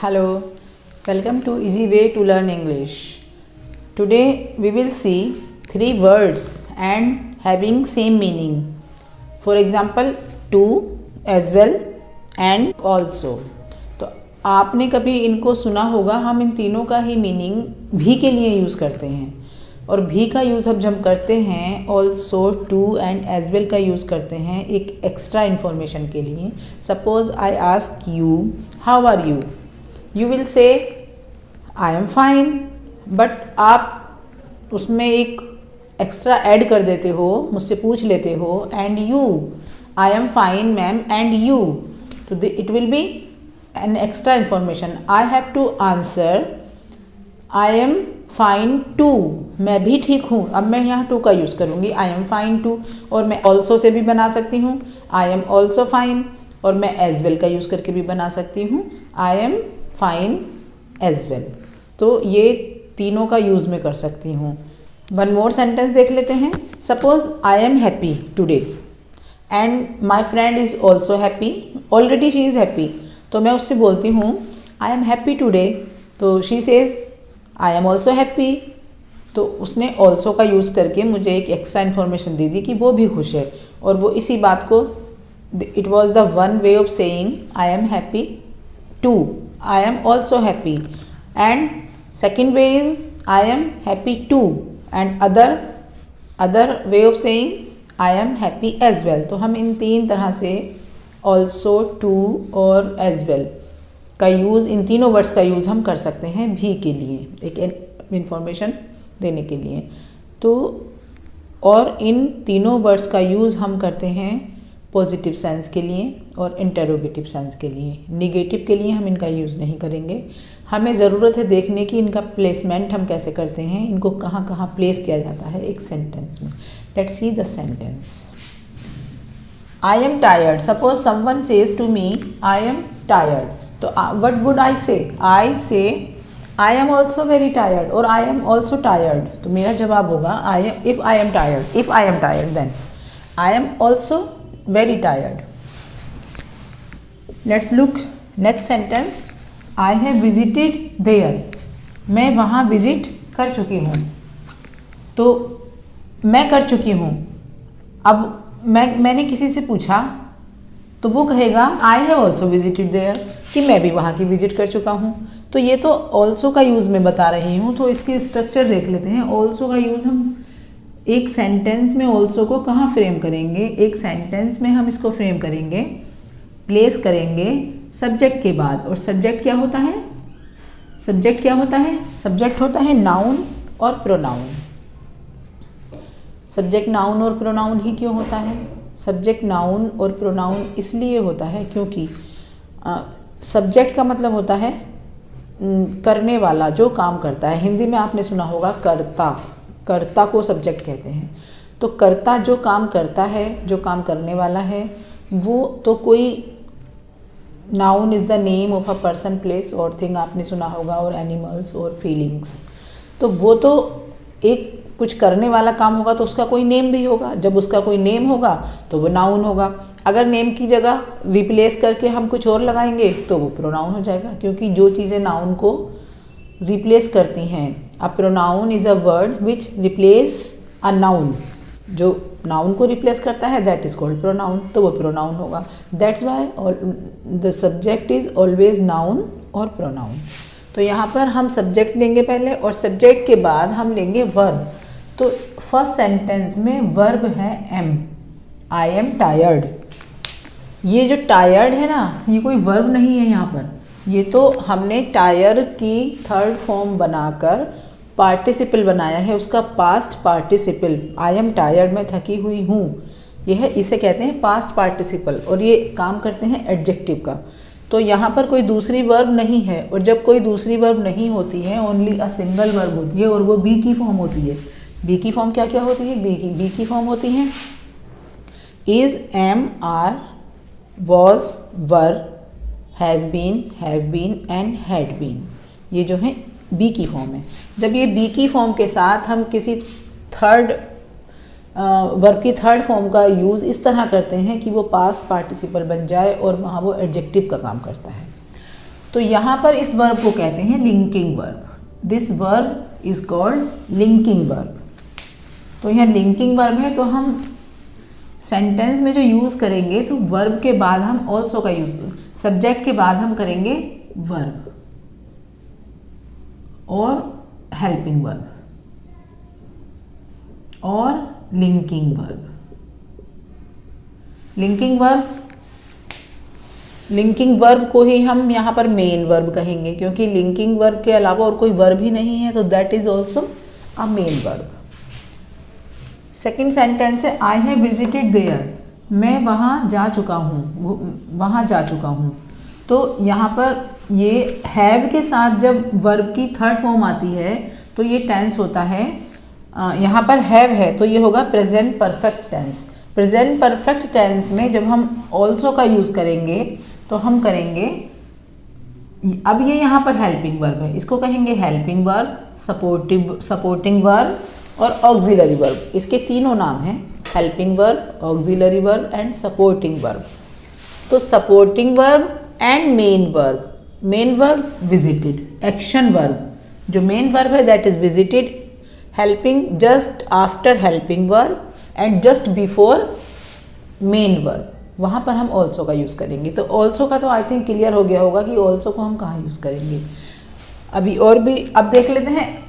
Hello, welcome to Easy Way to Learn English. Today we will see three words and having same meaning. For example, to, as well and also. तो आपने कभी इनको सुना होगा, हम इन तीनों का ही मीनिंग भी के लिए यूज़ करते हैं और भी का यूज़ अब जब करते हैं also, too and as well का यूज़ करते हैं एक एक्स्ट्रा इन्फॉर्मेशन के लिए. Suppose I ask you how are you, you will say I am fine, but आप उसमें एक एक्स्ट्रा ऐड कर देते हो, मुझसे पूछ लेते हो and you, I am fine ma'am and you, तो it will be an extra information. I have to answer I am fine too, मैं भी ठीक हूँ. अब मैं यहाँ टू का यूज़ करूँगी, आई एम फाइन टू, और मैं ऑल्सो से भी बना सकती हूँ आई एम ऑल्सो फाइन, और मैं एज वेल का यूज़ करके भी बना सकती हूँ I am fine as well. तो ये तीनों का यूज़ मैं कर सकती हूँ. वन मोर सेंटेंस देख लेते हैं. Suppose I am happy today and my friend is also happy, already she is happy, तो मैं उससे बोलती हूँ आई एम हैप्पी टुडे, तो she says I am also happy. तो उसने ऑल्सो का यूज़ करके मुझे एक एक्स्ट्रा इन्फॉर्मेशन दे दी कि वो भी खुश है, और वो इसी बात को, it was the one way of saying I am happy too, I am also happy. And second way is I am happy too, and other way of saying I am happy as well. तो हम इन तीन तरह से also, too और as well का use, इन तीनों वर्ड्स का यूज़ हम कर सकते हैं भी के लिए, एक इन्फॉर्मेशन देने के लिए. तो और इन तीनों वर्ड्स का यूज़ हम करते हैं पॉजिटिव सेंस के लिए और इंटरोगेटिव सेंस के लिए. निगेटिव के लिए हम इनका यूज़ नहीं करेंगे. हमें ज़रूरत है देखने की इनका प्लेसमेंट हम कैसे करते हैं, इनको कहाँ कहाँ प्लेस किया जाता है एक सेंटेंस में. Let's see the sentence. I am tired. Suppose someone says to me I am tired, तो what would I say? I say I am also very tired और आई एम ऑल्सो टायर्ड. तो मेरा जवाब होगा I am, if I am tired then I am also very tired. Let's look next sentence. I have visited there. मैं वहाँ visit कर चुकी हूँ. तो मैं कर चुकी हूँ. अब मैंने किसी से पूछा तो वो कहेगा I have also visited there, कि मैं भी वहाँ की विजिट कर चुका हूँ. तो ये तो also का यूज़ मैं बता रही हूँ. तो इसकी स्ट्रक्चर देख लेते हैं. also का यूज़ हम एक सेंटेंस में ऑल्सो को कहाँ फ्रेम करेंगे, एक सेंटेंस में हम इसको फ्रेम करेंगे, प्लेस करेंगे सब्जेक्ट के बाद. और सब्जेक्ट क्या होता है? सब्जेक्ट होता है नाउन और प्रोनाउन. सब्जेक्ट नाउन और प्रोनाउन ही क्यों होता है? सब्जेक्ट नाउन और प्रोनाउन इसलिए होता है क्योंकि सब्जेक्ट का मतलब होता है करने वाला, जो काम करता है. हिंदी में आपने सुना होगा कर्ता को सब्जेक्ट कहते हैं. तो कर्ता जो काम करता है, जो काम करने वाला है, वो तो कोई noun is the name of a person, place और थिंग आपने सुना होगा, और एनिमल्स और फीलिंग्स. तो वो तो एक कुछ करने वाला काम होगा तो उसका कोई नेम भी होगा. जब उसका कोई नेम होगा तो वो नाउन होगा. अगर नेम की जगह रिप्लेस करके हम कुछ और लगाएंगे तो वो प्रोनाउन हो जाएगा, क्योंकि जो चीज़ें नाउन को रिप्लेस करती हैं. A pronoun is a word which replace a noun. जो नाउन को रिप्लेस करता है दैट इज़ कॉल्ड प्रोनाउन, तो वो प्रोनाउन होगा. That's why the subject is always noun और प्रोनाउन. तो यहाँ पर हम सब्जेक्ट लेंगे पहले, और सब्जेक्ट के बाद हम लेंगे वर्ब. तो फर्स्ट सेंटेंस में वर्ब है एम. I am tired. ये जो टायर्ड है ना, ये कोई वर्ब नहीं है यहाँ पर. ये तो हमने टायर की थर्ड फॉर्म बनाकर पार्टिसिपल बनाया है, उसका past participle. I am tired, मैं थकी हुई हूँ, यह इसे कहते हैं पास्ट पार्टिसिपल, और ये काम करते हैं एडजेक्टिव का. तो यहाँ पर कोई दूसरी वर्ब नहीं है, और जब कोई दूसरी वर्ब नहीं होती है, ओनली अ सिंगल वर्ब होती है, और वो बी की फॉर्म होती है. बी की फॉर्म क्या क्या होती है? बी की फॉर्म होती है is, am, are, was, were, has been, have been and had been. ये जो है बी की फॉर्म है. जब ये बी की फॉर्म के साथ हम किसी थर्ड वर्ब की थर्ड फॉर्म का यूज़ इस तरह करते हैं कि वो पास्ट पार्टिसिपल बन जाए और वहाँ वो एडजेक्टिव का काम करता है. तो यहाँ पर इस वर्ब को कहते हैं linking verb. This verb is called linking verb. तो यह लिंकिंग वर्ब है, तो हम सेंटेंस में जो यूज़ करेंगे तो वर्ब के बाद हम ऑल्सो का यूज़, सब्जेक्ट के बाद हम करेंगे वर्ब और हेल्पिंग वर्ब और लिंकिंग वर्ब। लिंकिंग वर्ब को ही हम यहाँ पर मेन वर्ब कहेंगे, क्योंकि लिंकिंग वर्ब के अलावा और कोई वर्ब ही नहीं है, तो that is also a main verb. Second sentence है आई हैव विजिटेड देयर, मैं वहाँ जा चुका हूँ। तो यहाँ पर ये हैव के साथ जब वर्ब की थर्ड फॉर्म आती है तो ये टेंस होता है, यहाँ पर हैव है तो ये होगा present perfect tense. Present perfect tense में जब हम ऑल्सो का यूज़ करेंगे तो हम करेंगे, अब ये यहाँ पर हेल्पिंग वर्ब है, इसको कहेंगे हेल्पिंग वर्ब, सपोर्टिंग वर्ब और ऑक्सिलरी वर्ब। इसके तीनों नाम हैं, helping verb, auxiliary verb and supporting verb. तो supporting verb and main verb visited, action verb जो मेन वर्ब है that is visited, helping just after helping verb and just before main verb, वहाँ पर हम ऑल्सो का use करेंगे। तो also का तो आई थिंक क्लियर हो गया होगा कि ऑल्सो को हम कहाँ यूज़ करेंगे। अभी और भी अब देख लेते हैं,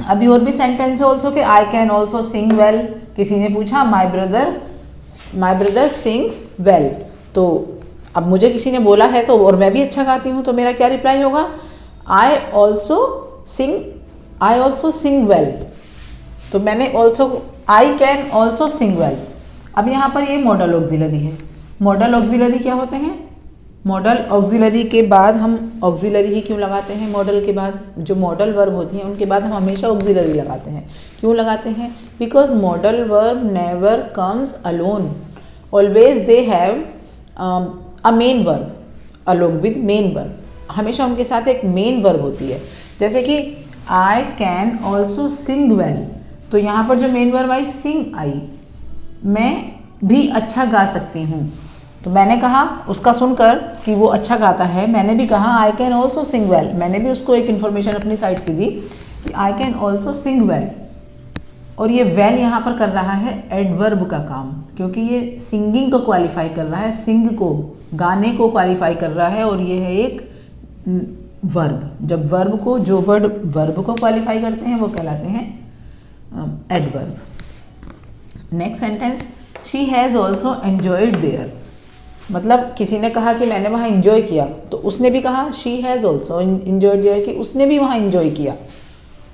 अभी और भी सेंटेंस है ऑल्सो के। I can also Singh well, किसी ने पूछा माई ब्रदर सिंग्स वेल, तो अब मुझे किसी ने बोला है तो और मैं भी अच्छा गाती हूँ, तो मेरा क्या रिप्लाई होगा, आई ऑल्सो सिंग वेल। तो मैंने also, I can also Singh well. अब यहाँ पर ये मॉडल ऑक्सिलरी है। मॉडल ऑक्सिलरी क्या होते हैं, मॉडल ऑक्सिलरी के बाद हम ऑक्सिलरी ही क्यों लगाते हैं, मॉडल के बाद जो मॉडल वर्ब होती हैं उनके बाद हम हमेशा ऑक्सिलरी लगाते हैं। क्यों लगाते हैं, because modal verb never comes alone, always they have a main verb along with main verb, हमेशा उनके साथ एक मेन वर्ब होती है। जैसे कि I can also Singh well, तो यहाँ पर जो मेन वर्ब आई सिंग आई, मैं भी अच्छा गा सकती हूँ। तो मैंने कहा उसका सुनकर कि वो अच्छा गाता है, मैंने भी कहा I can also Singh well, मैंने भी उसको एक इन्फॉर्मेशन अपनी साइड से दी कि I can also Singh well. और ये वेल यहाँ पर कर रहा है एडवर्ब का काम, क्योंकि ये सिंगिंग को क्वालिफाई कर रहा है, सिंग को गाने को क्वालिफाई कर रहा है, और ये है एक वर्ब। जब वर्ब को, जो वर्ब को क्वालिफाई करते हैं वो कहलाते हैं adverb. Next sentence, she has also enjoyed there, मतलब किसी ने कहा कि मैंने वहाँ एंजॉय किया, तो उसने भी कहा she has also enjoyed there, कि उसने भी वहाँ एंजॉय किया,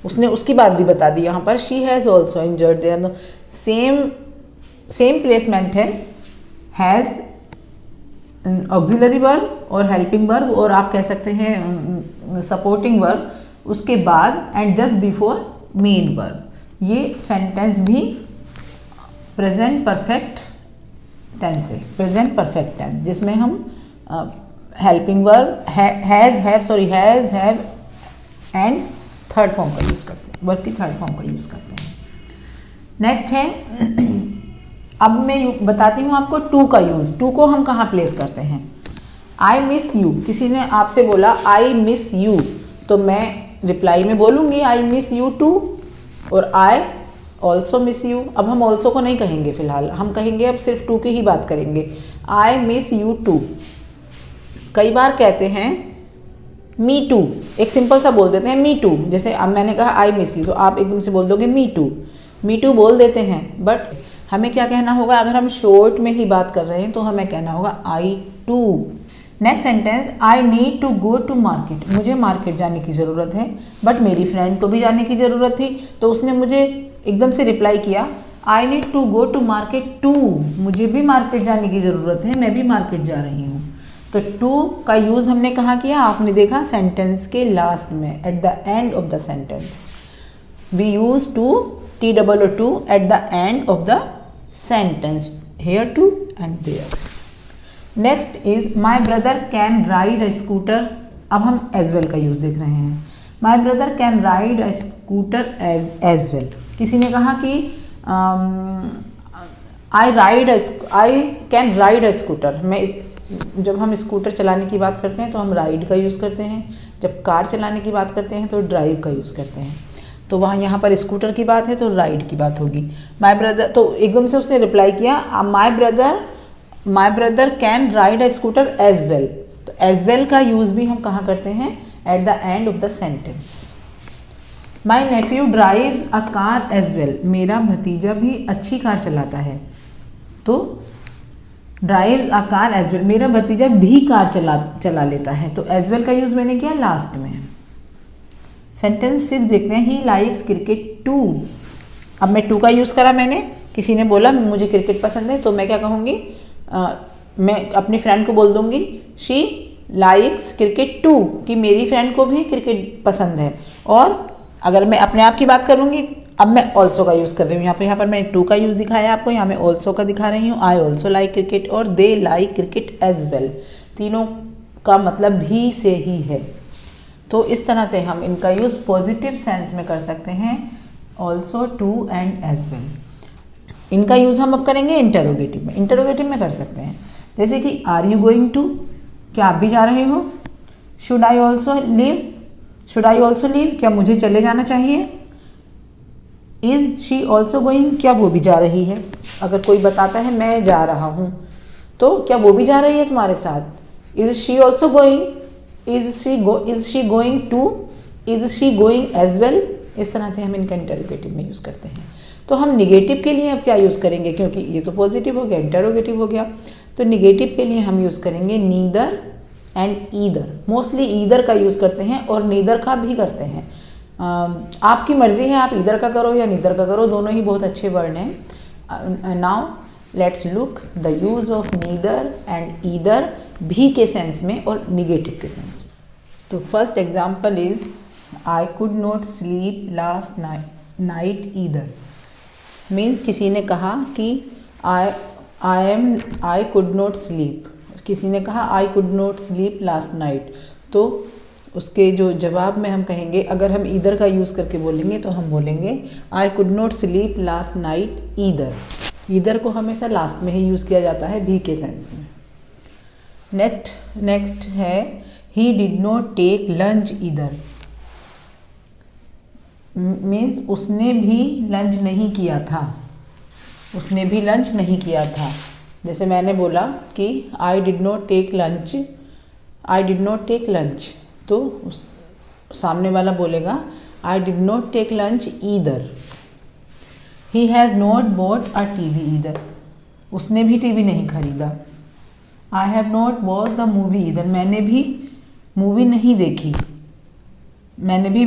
उसने उसकी बात भी बता दी। यहाँ पर she has also enjoyed there, same placement है, हैज़ ऑक्सिलरी वर्ब और हेल्पिंग वर्ब, और आप कह सकते हैं सपोर्टिंग वर्ब उसके बाद, and just before main verb. ये सेंटेंस भी प्रेजेंट परफेक्ट टेंस है, प्रेजेंट परफेक्ट टेंस, जिसमें हम helping verb has have and third form का यूज़ करते हैं, वर्ब की थर्ड फॉर्म का यूज़ करते हैं। नेक्स्ट है, अब मैं बताती हूँ आपको टू का यूज़। टू को हम कहाँ प्लेस करते हैं, आई मिस यू, किसी ने आपसे बोला आई मिस यू, तो मैं रिप्लाई में बोलूँगी आई मिस यू टू, और आई ऑल्सो मिस यू। अब हम ऑल्सो को नहीं कहेंगे फिलहाल, हम कहेंगे अब सिर्फ टू की ही बात करेंगे, आई मिस यू टू। कई बार कहते हैं मी टू, एक सिंपल सा बोल देते हैं मी टू, जैसे अब मैंने कहा आई मिस यू, तो आप एकदम से बोल दोगे मी टू बोल देते हैं, बट हमें क्या कहना होगा, अगर हम शॉर्ट में ही बात कर रहे हैं तो हमें कहना होगा I to. Next sentence, I need to go to market, मुझे मार्केट जाने की ज़रूरत है, बट मेरी फ्रेंड को भी जाने की ज़रूरत थी, तो उसने मुझे एकदम से रिप्लाई किया I need to go to market too, मुझे भी मार्केट जाने की ज़रूरत है, मैं भी मार्केट जा रही हूँ। तो टू का यूज़ हमने कहाँ किया, आपने देखा सेंटेंस के लास्ट में, at the end of the sentence we use too, TOO at the end of the sentence, here to and there. Next is my brother can ride a scooter, अब हम as well का use देख रहे हैं। My brother can ride a scooter as well, किसी ने कहा कि I can ride a scooter, मैं जब हम स्कूटर चलाने की बात करते हैं तो हम राइड का यूज़ करते हैं, जब कार चलाने की बात करते हैं तो ड्राइव का यूज़ करते हैं। तो वहाँ यहाँ पर स्कूटर की बात है तो राइड की बात होगी। माय ब्रदर, तो एकदम से उसने रिप्लाई किया my brother can ride a scooter as well. तो एज वेल का यूज़ भी हम कहाँ करते हैं? At the end of the sentence. My nephew drives a car as well. मेरा भतीजा भी अच्छी कार चलाता है। तो drives a car as well, मेरा भतीजा भी कार चला लेता है। तो एज वेल का यूज़ मैंने किया लास्ट में। सेंटेंस 6 देखते हैं। He likes cricket too. अब मैं टू का यूज़ करा मैंने, किसी ने बोला मुझे क्रिकेट पसंद है, तो मैं क्या कहूँगी? मैं अपनी फ्रेंड को बोल दूँगी शी लाइक्स क्रिकेट टू, कि मेरी फ्रेंड को भी क्रिकेट पसंद है। और अगर मैं अपने आप की बात करूँगी, अब मैं ऑल्सो का यूज़ कर रही हूँ। यहाँ पर मैंने टू का यूज़ दिखाया आपको, यहाँ मैं ऑल्सो का दिखा रही हूँ। आई ऑल्सो लाइक क्रिकेट और they like cricket as well. तीनों का मतलब भी से ही है। तो इस तरह से हम इनका यूज़ पॉजिटिव सेंस में कर सकते हैं, also, too and as well. इनका यूज़ हम अब करेंगे इंटरोगेटिव में। इंटरोगेटिव में कर सकते हैं जैसे कि आर यू गोइंग टू, क्या आप भी जा रहे हो? शुड आई ऑल्सो लीव, क्या मुझे चले जाना चाहिए? इज शी ऑल्सो गोइंग, क्या वो भी जा रही है? अगर कोई बताता है मैं जा रहा हूँ, तो क्या वो भी जा रही है तुम्हारे साथ? Is she also going, is she going too, is she going as well. इस तरह से हम इनका इंटरोगेटिव में यूज़ करते हैं। तो हम निगेटिव के लिए अब क्या यूज़ करेंगे, क्योंकि ये तो पॉजिटिव हो गया, इंटरोगेटिव हो गया। तो निगेटिव के लिए हम यूज़ करेंगे neither and either. Mostly either का यूज़ करते हैं और नीदर का भी करते हैं। आपकी मर्ज़ी है, आप ईदर का करो या नीदर का करो, दोनों ही बहुत अच्छे वर्ड हैं। Now let's look the use of neither and either, भी के सेंस में और निगेटिव के सेंस में। तो first example is I could not sleep last night either. Means किसी ने कहा कि आई कुड नॉट स्लीप, किसी ने कहा I could not sleep last night. तो उसके जो जवाब में हम कहेंगे, अगर हम ईदर का यूज़ करके बोलेंगे तो हम बोलेंगे I could not sleep last night either. Either को हमेशा लास्ट में ही यूज़ किया जाता है भी के सेंस में। नेक्स्ट है he did not take lunch either. Means उसने भी लंच नहीं किया था, उसने भी लंच नहीं किया था। जैसे मैंने बोला कि I did not take lunch, तो उस सामने वाला बोलेगा I did not take lunch either. He has not bought a TV either, उसने भी टीवी नहीं खरीदा। I have not watch the movie either, मैंने भी वो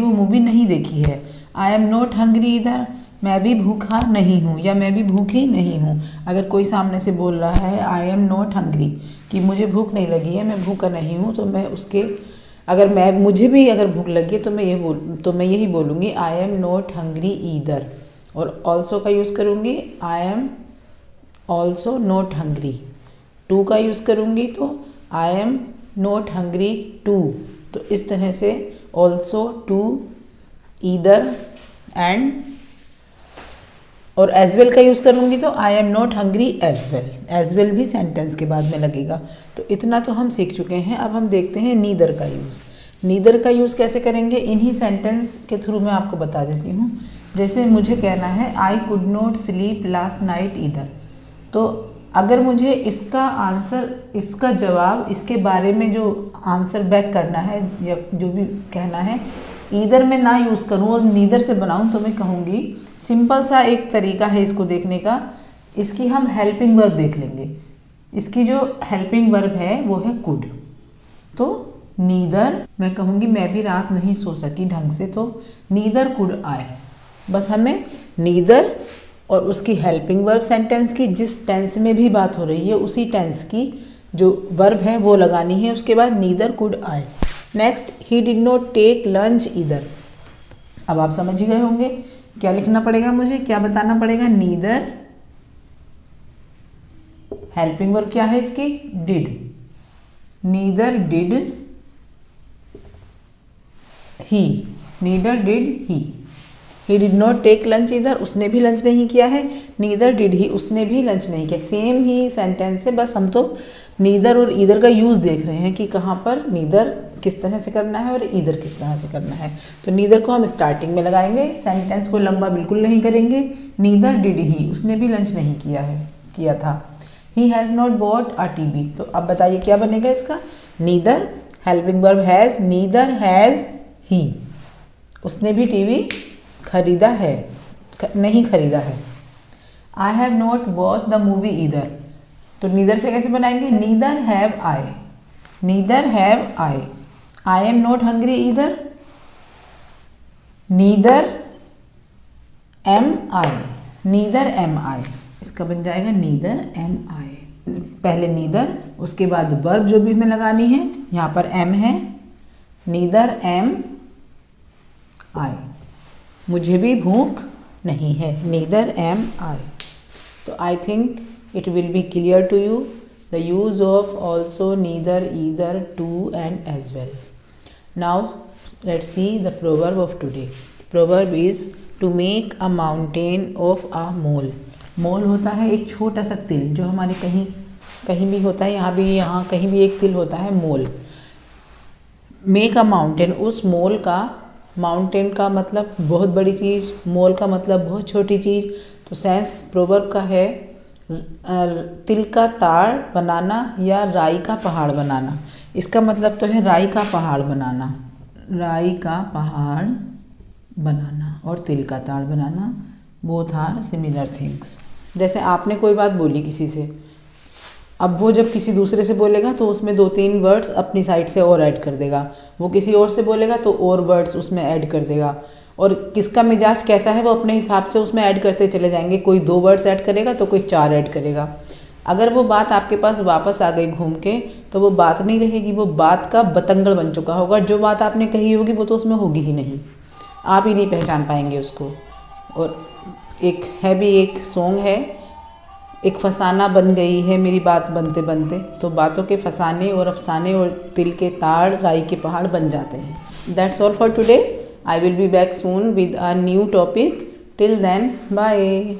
मूवी नहीं देखी है। I am not hungry either, मैं भी भूखा नहीं हूँ या मैं भी भूखी नहीं हूँ। अगर कोई सामने से बोल रहा है आई एम नॉट हंग्री, कि मुझे भूख नहीं लगी है, मैं भूखा नहीं हूँ, तो मैं उसके मुझे भी अगर भूख लगी तो मैं यही बोलूँगी I am not hungry either. और ऑल्सो का यूज़ करूँगी I am also not hungry. Too का यूज़ करूँगी तो I am not hungry too. तो इस तरह से ऑल्सो, टू, ईदर एंड और एज वेल का यूज़ करूँगी तो I am not hungry as well. As well भी सेंटेंस के बाद में लगेगा। तो इतना तो हम सीख चुके हैं। अब हम देखते हैं नीदर का यूज़। नीदर का यूज़ कैसे करेंगे, इन्हीं सेंटेंस के थ्रू मैं आपको बता देती हूँ। जैसे मुझे कहना है I could not sleep last night either, तो अगर मुझे इसका आंसर, इसका जवाब, इसके बारे में जो आंसर बैक करना है या जो भी कहना है, ईदर में ना यूज़ करूँ और नीदर से बनाऊँ, तो मैं कहूँगी, सिंपल सा एक तरीका है इसको देखने का, इसकी हम हेल्पिंग वर्ब देख लेंगे। इसकी जो हेल्पिंग वर्ब है वो है कुड। तो नीदर, मैं कहूँगी मैं भी रात नहीं सो सकी ढंग से, तो नीदर कुड आई। बस हमें नीदर और उसकी हेल्पिंग वर्ब सेंटेंस की, जिस टेंस में भी बात हो रही है उसी टेंस की जो वर्ब है वो लगानी है। उसके बाद neither could I. Next, he did not take lunch either. अब आप समझ ही गए होंगे क्या लिखना पड़ेगा, मुझे क्या बताना पड़ेगा। नीदर, हेल्पिंग वर्ब क्या है इसकी, did. Neither did he, neither did he. He did not take lunch either, उसने भी लंच नहीं किया है। नीदर डिड ही, उसने भी लंच नहीं किया। सेम ही सेंटेंस है, बस हम तो नीदर और ईदर का यूज़ देख रहे हैं कि कहाँ पर नीदर किस तरह से करना है और ईदर किस तरह से करना है। तो नीदर को हम स्टार्टिंग में लगाएंगे, सेंटेंस को लंबा बिल्कुल नहीं करेंगे। नीदर डिड ही, उसने भी लंच नहीं किया था। He has not bought a TV, तो अब बताइए क्या बनेगा इसका। Neither helping verb has, neither has he, उसने भी टीवी खरीदा है, नहीं खरीदा है। I have not watch the movie either, तो नीदर से कैसे बनाएंगे, neither have I, neither have I. I am not hungry either, neither am I, neither am I, इसका बन जाएगा नीदर एम आई। पहले नीदर, उसके बाद वर्ब जो भी हमें लगानी है, यहाँ पर एम है, नीदर एम आई, मुझे भी भूख नहीं है, नीदर एम आई। तो I think it will be clear to you the use of also, neither, either, to and as well. Now let's see the proverb of today. Proverb is to make a mountain of a mole. मोल होता है एक छोटा सा तिल जो हमारे कहीं भी होता है, यहाँ कहीं भी एक तिल होता है, मोल। मेक अ माउंटेन, उस मोल का, माउंटेन का मतलब बहुत बड़ी चीज़, मोल का मतलब बहुत छोटी चीज़। तो सेंस प्रोवर्ब का है तिल का ताड़ बनाना या राई का पहाड़ बनाना। इसका मतलब तो है राई का पहाड़ बनाना, राई का पहाड़ बनाना और तिल का ताड़ बनाना, बोथ आर सिमिलर थिंग्स। जैसे आपने कोई बात बोली किसी से, अब वो जब किसी दूसरे से बोलेगा तो उसमें 2-3 वर्ड्स अपनी साइड से और ऐड कर देगा, वो किसी और से बोलेगा तो और वर्ड्स उसमें ऐड कर देगा, और किसका मिजाज कैसा है वो अपने हिसाब से उसमें ऐड करते चले जाएंगे। कोई 2 वर्ड्स ऐड करेगा तो कोई 4 ऐड करेगा। अगर वो बात आपके पास वापस आ गई घूम के, तो वो बात नहीं रहेगी, वो बात का बतंगड़ बन चुका होगा। जो बात आपने कही होगी वो तो उसमें होगी ही नहीं, आप ही नहीं पहचान पाएंगे उसको। और एक सॉन्ग है, एक फसाना बन गई है मेरी बात बनते बनते, तो बातों के फसाने और अफसाने और तिल के ताड़ राई के पहाड़ बन जाते हैं। That's all for today. I will be back soon with a new topic. Till then, bye.